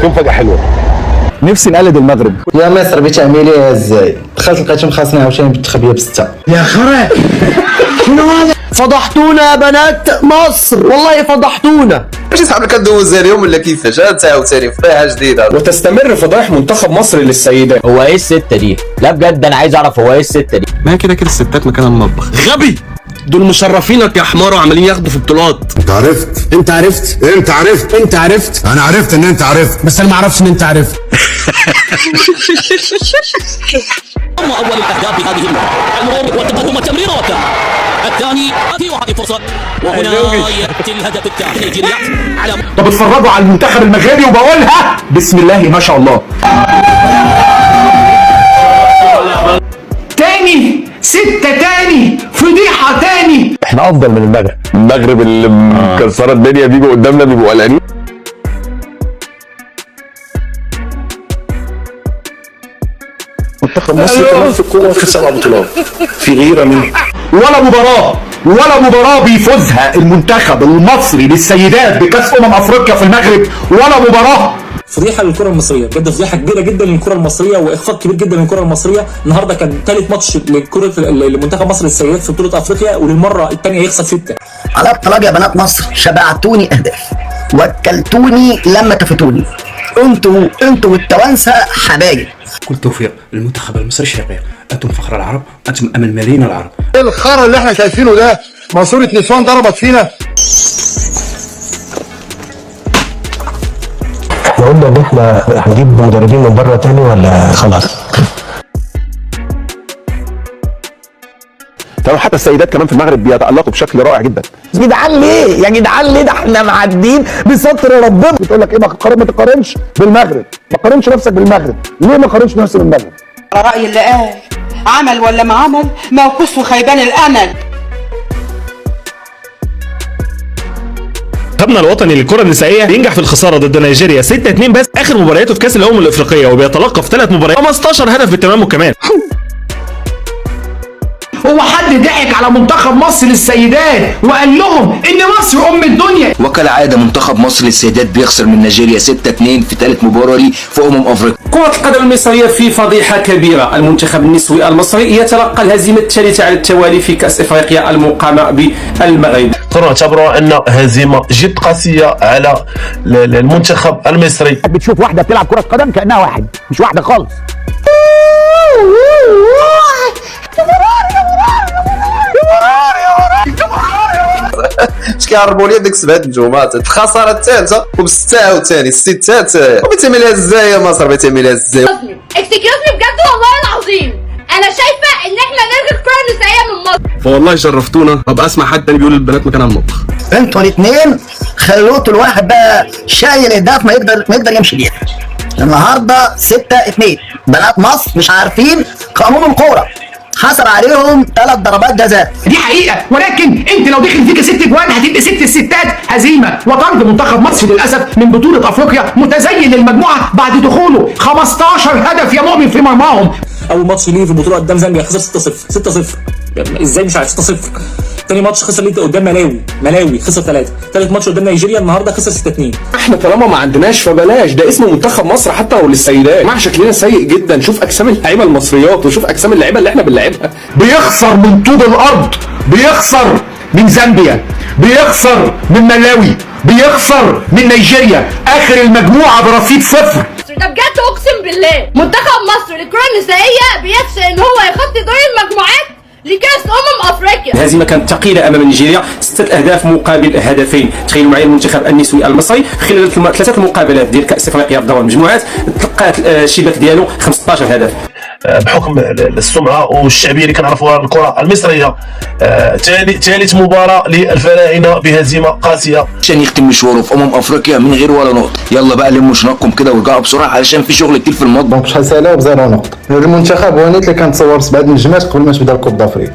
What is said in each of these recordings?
فيهم فجأة حلوة. نفسي نقلد المغرب. يا مصر بتعمليها ازاي؟ دخلت لقيتهم خاصني عاوتاني متخبيه بستة. يا خرا شنو هذا؟ فضحتونا يا بنات مصر، والله فضحتونا. واش صحاب كدوز اليوم ولا كيفاش؟ عاوتاني فضيحه جديده. وتستمر فضائح منتخب مصر للسيدات. هو ايه الستة دي؟ لا بجد انا عايز اعرف هو ايه الستة دي؟ ما كده كده الستات مكان المطبخ. غبي، دول مشرفينك يا حمار وعمالين ياخدوا في بطولات. انت عرفت انت عرفت انا عرفت ان انت عرفت، بس انا ما اعرفش ان انت عرفت. اول الاهداف هذه المرور والتقدم والتمريرات الثاني وهذه فرصه وهنا ياتي الهدف الثاني نيجيريا على. طب اتفرجوا على المنتخب المغربي وبقولها بسم الله ما شاء الله. تاني 6 تاني فضيحة تاني. احنا افضل من المغرب. المغرب اللي مكسرة الدنيا بيجوا قدامنا بيبقوا قلقانين. منتخب مصر كمان في الكورة في 7 بطولات، في غيرة منه. ولا مباراة بيفوزها المنتخب المصري للسيدات بكأس أفريقيا في المغرب، ولا مباراة. فضيحه للكره المصريه، بجد فضيحه كبيره جدا للكره المصريه واخفاق كبير جدا للكره المصريه. النهارده كان ثالث ماتش لمنتخب مصر للسيدات في بطوله افريقيا وللمره الثانيه يخسر 6. على الطلاق يا بنات مصر، شبعتوني اهداف وكلتوني لما كفتوني. انتوا والتوانسه حبايب. كل توفيق للمنتخب المصري الشقيق، انتم فخر العرب، انتم امل ملايين العرب. ايه الخرا اللي احنا شايفينه ده؟ ماسوره نسوان ضربت فينا. احنا قلنا ان احنا هنجيب مدربين من بره تاني ولا خلاص؟ تمام. حتى السيدات كمان في المغرب بيتألقوا بشكل رائع جدا. جدعان ليه؟ يا جدعان ليه؟ ده احنا معديين بستر ربنا. بتقول لك ايه؟ ما تقارنش بالمغرب، ما تقارنش نفسك بالمغرب. ليه ما تقارنش نفسك بالمغرب؟ على رأي اللي قال عمل ولا ما عمل موقوف وخيبان الامل. منتخبنا الوطني للكرة النسائية بينجح في الخسارة ضد نيجيريا 6-2 بس آخر مبارياته في كأس الأمم الأفريقية، وبيتلقى في 3 مباريات 15 هدف بالتمام كمان. هو حد ضحك على منتخب مصر للسيدات وقال لهم ان مصر ام الدنيا؟ وكالعاده منتخب مصر للسيدات بيخسر من نيجيريا 6-2 في ثالث مباراه ليه في افريقيا. كرة القدم المصرية في فضيحة كبيرة. المنتخب النسوي المصري يتلقى الهزيمة الثالثة على التوالي في كأس افريقيا المقامة بالمغرب. نعتبرها ان هزيمة جد قاسية على المنتخب المصري. بتشوف واحدة بتلعب كرة قدم كأنها واحد، مش واحدة خالص. اش كيهربوا لي ديك 7 نجومات. الخساره الثالثه وبالسته عاوتاني الستات. وبتعملها ازاي يا مصر؟ بتعملها ازاي؟ اكسكيوزني بجد والله العظيم انا شايفه ان احنا نلغي الكره النسائيه من مصر. فوالله شرفتونا. ابقى اسمع حد تاني بيقول البنات مكانها المطبخ. انتوا الاثنين خلوتوا الواحد بقى شايل اهداف ما يقدر يمشي بيها. النهارده 6-2 بنات مصر مش عارفين قانون الكوره، حصل عليهم 3 ضربات جزاء. دي حقيقة، ولكن انت لو دخل فيك 6 جوان هتبقى 6 الستات هزيمة وطرد منتخب مصر للأسف من بطولة أفريقيا متزين للمجموعة بعد دخوله 15 هدف يا مؤمن في مرماهم. اول ماتش ليه في البطوله قدام زامبيا خسر 6-0. ازاي مش عارف 6-0. تاني ماتش خسر ليه قدام ملاوي خسر 3. تالت ماتش قدام نيجيريا النهارده خسر 6-2. احنا طالما ما عندناش فبلاش، ده اسمه منتخب مصر حتى وللسيدات. مع شكلنا سيء جدا. شوف اجسام اللعيبه المصريات وشوف اجسام اللعيبه اللي احنا بنلعبها. بيخسر من طوب الارض، بيخسر من زامبيا، بيخسر من ملاوي، بيخسر من نيجيريا. اخر المجموعه برصيد 0. ده بجد اقسم بالله منتخب مصر للكره النسائيه بيفشل ان هو يخطي دور المجموعات لكاس افريقيا. الهزيمه كانت ثقيله امام نيجيريا 6 اهداف مقابل هدفين. تخيلوا معي المنتخب النسوي المصري خلال 3 المقابلات ديال كاس افريقيا في دور المجموعات تلقات الشباك ديالو 15 هدف. بحكم السمعه والشعبيه اللي كنعرفوها الكره المصريه، ثالث مباراه للفراعنه بهزيمه قاسيه عشان يختم مشواره في افريقيا من غير ولا نقطه. يلا بقى لموا شنطكم كده ورجعوا بسرعه علشان في شغل كتير في المطبخ. دونك شحال سالا ب0 نقطه. المنتخب هو اللي كان تصور 7 نجمات قبل ما تبدا الكوب دافريك.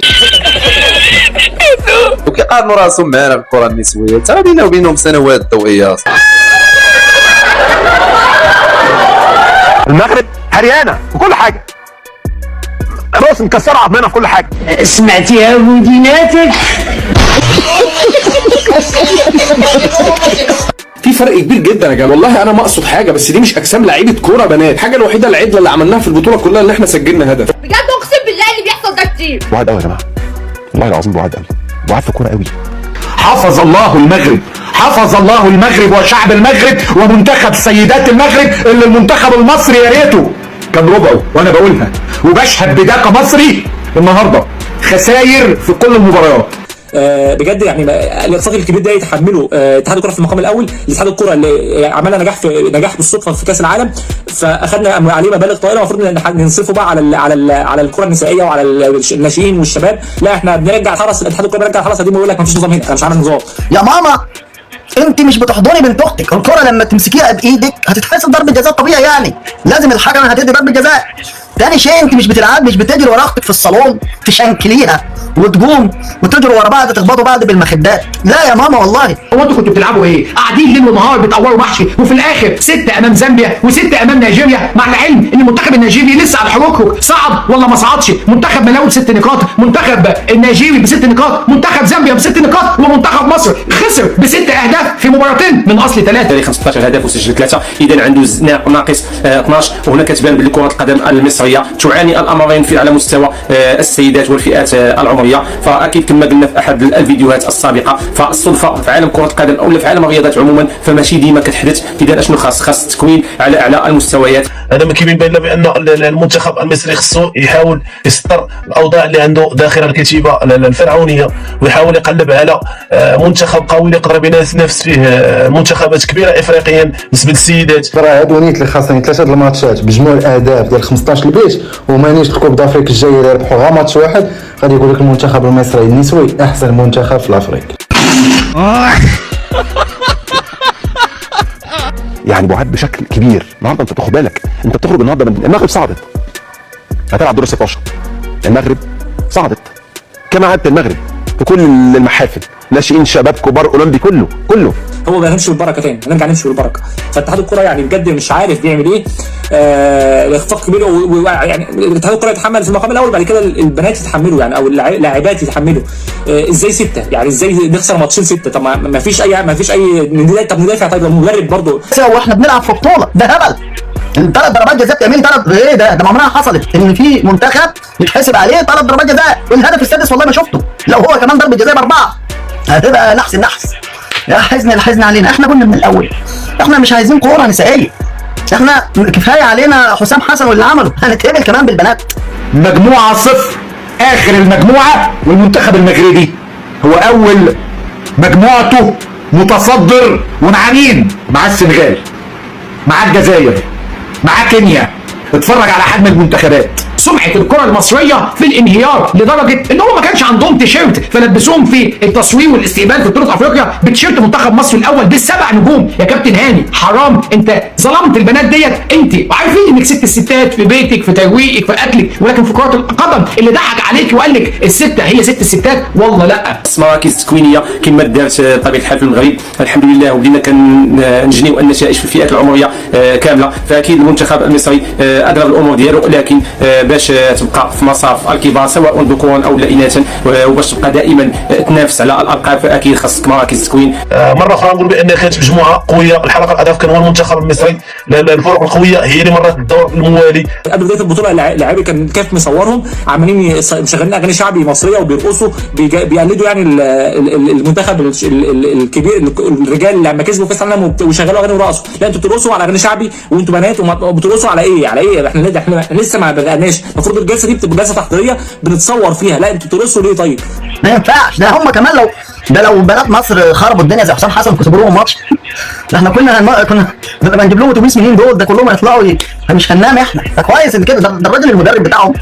وكيقارنوا راسهم معنا بالكره النسويه، ترى بيننا وبينهم سنوات ضوئيه. المغرب هريانه وكل حاجه، خلاص مكسره عظمنا في كل حاجه. سمعتيها وديناتك؟ في فرق كبير جدا يا جماعه. والله انا ما اقصد حاجه، بس دي مش اجسام لعيبه كوره بنات. الحاجه الوحيده العدله اللي عملناها في البطوله كلها ان احنا سجلنا هدف. بجد اقسم بالله اللي بيحصل ده كتير. بعاد قوي يا جماعه، والله العظيم بعاد قوي، بعاد في الكوره قوي. حفظ الله المغرب، حفظ الله المغرب وشعب المغرب ومنتخب سيدات المغرب، اللي المنتخب المصري يا ريته كان ربعه، وانا بقولها وبشهد بده كمصري النهارده خساير في كل المباريات. بجد يعني الاخفاق الكبير ده يتحمله اتحاد الكره في المقام الاول. الاتحاد الكره اللي عملنا نجاح بالصدفه في كاس العالم، فاخذنا عليه مبالغ طائله، المفروض ننصفه بقى على الكره النسائيه وعلى الناشئين والشباب. لا احنا بنرجع الحرس، الاتحاد الكره بيرجع الحرس دي، بيقول لك مفيش نظام هنا، انا مش عامل نظام. يا ماما انت مش بتحضني بنت اختك، الكره لما تمسكيها بايدك هتتحسب ضربه جزاء طبيعي، يعني لازم الحكم هتدي ضربه جزاء. تاني شيء انت مش بتلعب، مش بتجري ورا اختك في الصالون تشنكليها وتقوم وتجروا ورا بعض تخبطوا بعض بالمخدات. لا يا ماما والله. هو انتوا كنتوا بتلعبوا ايه؟ قاعدين ليل ونهار بتقوروا محشي، وفي الاخر 6 امام زامبيا و6 امام نيجيريا، مع العلم ان المنتخب النيجيري لسه على حروكه، صعد ولا ما صعدش؟ منتخب ملاوي ب6 نقاط، منتخب النيجيري ب6 نقاط، منتخب زامبيا ب6 نقاط، ومنتخب مصر خسر ب6 اهداف في مباراتين من اصل 3. 15 هدف وسجل 3، اذا عنده ناقص 12. وهنا كتبان بان كره القدم المصريه تعاني الامرين على مستوى السيدات والفئات العمريه. فاكيد كما قلنا في احد الفيديوهات السابقه، فالصدفه في عالم كره القدم او في عالم الرياضات عموما فماشي ديما كتحدث. اذا اشنو خاص التكوين على اعلى المستويات. هذا ما كيبين بان بان المنتخب المصري خصو يحاول يسطر الاوضاع اللي عنده داخل الكتيبه الفرعونيه، ويحاول يقلب على منتخب قوي اللي يقدر ينافس فيه منتخبات كبيره افريقيا بالنسبه للسيدات. راه هادو نيت اللي خاصني 3 الماتشات بجموع الاهداف ديال 15 البيت، ومانيش الكوب دافريك الجاي اللي ربحوا غير ماتش واحد، غادي يقول لك المنتخب المصري النسوي احسن منتخب في افريقيا. يعني بعاد بشكل كبير. النهارده انت تاخد بالك، انت بتخرج النهارده من المغرب صعدت، هتلعب دور 16. المغرب صعدت كما عادت المغرب في كل المحافل، ناشئين شباب كبار اولمبي كله. هو ما نمشي بالبركه تاني، هنرجع نمشي بالبركه. فاتحاد الكره يعني بجد مش عارف بيعمل ايه. الاخفاق كبير، يعني الاتحاد الكره يتحمل في المقام الاول، بعد كده البنات يتحملوا يعني، او اللاعبات يتحملوا. ازاي 6؟ يعني ازاي نخسر ماتشين 6؟ طب ما فيش اي طب ندافع. طيب المدرب برضه واحنا بنلعب في بطوله، ده هبل. 3 ضربات جزاء بتعمل 3 ايه ده ما عمرها حصلت ان في منتخب يتحسب عليه 3 ضربات جزاء، والهدف السادس والله ما شفته. لو هو كمان ضربه جزاء ب4 هتبقى نحس يا حزن الحزن علينا. احنا كنا من الاول احنا مش عايزين كوره نسائيه، احنا كفايه علينا حسام حسن واللي عمله، هنتقبل كمان بالبنات. مجموعه 0 اخر المجموعه، والمنتخب المغربي هو اول مجموعته متصدر، ومع مين؟ مع السنغال، مع الجزائر، مع كينيا. اتفرج على حجم المنتخبات. سمعه الكره المصريه في الانهيار لدرجه ان هم ما كانش عندهم تيشيرت، فلبسوهم في التصوير والاستقبال في بطوله افريقيا بتيشيرت منتخب مصر الاول بال7 نجوم. يا كابتن هاني حرام، انت ظلمت البنات ديت. انت عارفين انك ست الستات في بيتك، في ترويقك، في اكلك، ولكن في كره القدم اللي ضحك عليك وقال لك السته هي ست الستات، والله لا. مراكز تكوينيه كما دارت طبيعه الحال في المغرب الحمد لله، وبدينا كنجنيو النتائج في الفئات العمريه كامله. فاكيد المنتخب المصري اقرب الامور ديالو، لكن باش تبقى في مصاف الكبار سواء ذكورا او اناثا، وباش تبقى دائما تنافس على الالقاب، فاكيد خاصك مراكز تكوين. مره اخرى نقول بان كانت مجموعه قويه. الحلقه الاضاف كان هو المنتخب المصري، الفرق القويه هي اللي مرت الدور الموالي. قبل بدايه البطوله اللاعبين كان كيف مصورهم عاملين مشغلين اغاني شعبي مصريه وبيرقصوا، بيقلدوا يعني المنتخب الكبير، الرجال اللي لما كسبوا كاس العالم وشغلوا اغاني ورقصوا. لا انتوا بترقصوا على اغاني شعبي وانتوا بنات، وبترقصوا على ايه؟ احنا لسه ما بدأناش. المفروض الجلسه دي بتبقى جلسه تحضيريه بنتصور فيها. لا انتوا بترقصوا ليه طيب؟ ما ينفعش. ده هم كمان لو بنات مصر خربوا الدنيا زي حسام حسن كسبوا لهم ماتش، ده احنا كنا بنجيب لهم اتوبيس منين دول؟ ده كلهم هيطلعوا مش هننام احنا. ده كويس ان كده. ده الراجل المدرب بتاعهم،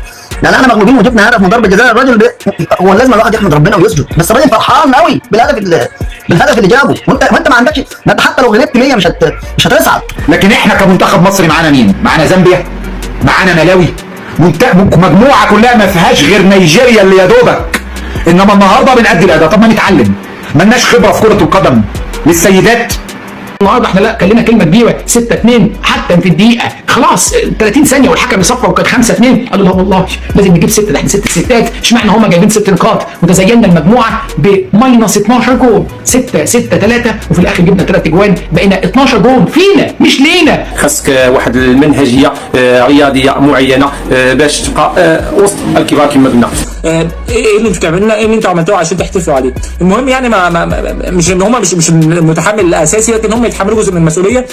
يعني احنا مغلوبين وجبنا هدف من ضربه جزاء. الراجل هو لازم الواحد يحمد ربنا ويسجد، بس الراجل فرحان قوي بالهدف اللي جابه، وانت ما عندكش، ما انت حتى لو غلبت 100 مش هتصعد. لكن احنا كمنتخب مصري معانا مين؟ معانا زامبيا، معانا ملاوي، مجموعه كلها ما فيهاش غير نيجيريا اللي يا دوبك. انما النهارده بنأدي الاداء. طب ما نتعلم، مالناش خبره في كره القدم للسيدات؟ النهارده احنا لا كان لنا كلمه كبيره 6-2 حتى في الدقيقه خلاص 30 ثانيه والحكم يصفر وكان 5-2 قالوا لا والله لازم نجيب 6 ده احنا 6 ستات اشمعنى هم جايبين 6 نقاط وتزينا المجموعه بماينس 12 جول 6-3 وفي الاخر جبنا 3 اجوان بقينا 12 جول فينا مش لينا. خاصك واحد المنهجيه رياضيه معينه باش تبقى وسط الكبار كما قلنا. ايه اللي انتوا بتعملوا ايه اللي انتوا عملتوه عشان تحتفلوا عليه؟ المهم يعني مش ان هم مش المتحمل الاساسي لكن هم يتحملوا جزء من المسؤوليه.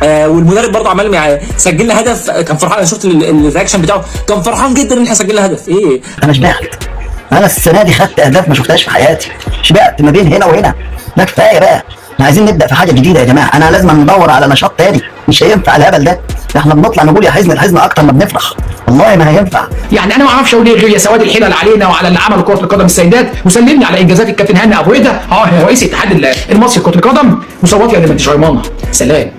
والمدرب برضه عمال سجل لنا هدف كان فرحان. انا شفت الرياكشن بتاعه كان فرحان جدا ان احنا سجلنا هدف. ايه انا شبعت. انا السنه دي خدت اهداف ما شفتهاش في حياتي. شبعت ما بين هنا وهنا. ده كفايه بقى. احنا عايزين نبدا في حاجه جديده يا جماعه. انا لازم ندور على نشاط تاني. مش هينفع الهبل ده. احنا بنطلع نقول يا حزن الحزن اكتر ما بنفرح. والله ما هينفع. يعني انا ما اعرفش اقول ايه غير يا سواد الحلل علينا وعلى اللي عملوا كره القدم السيدات وسلمني على انجازات الكابتن هاني ابو ريده رئيس الاتحاد المصري لكره القدم وصوت لي يا اللي ما انتش سلام.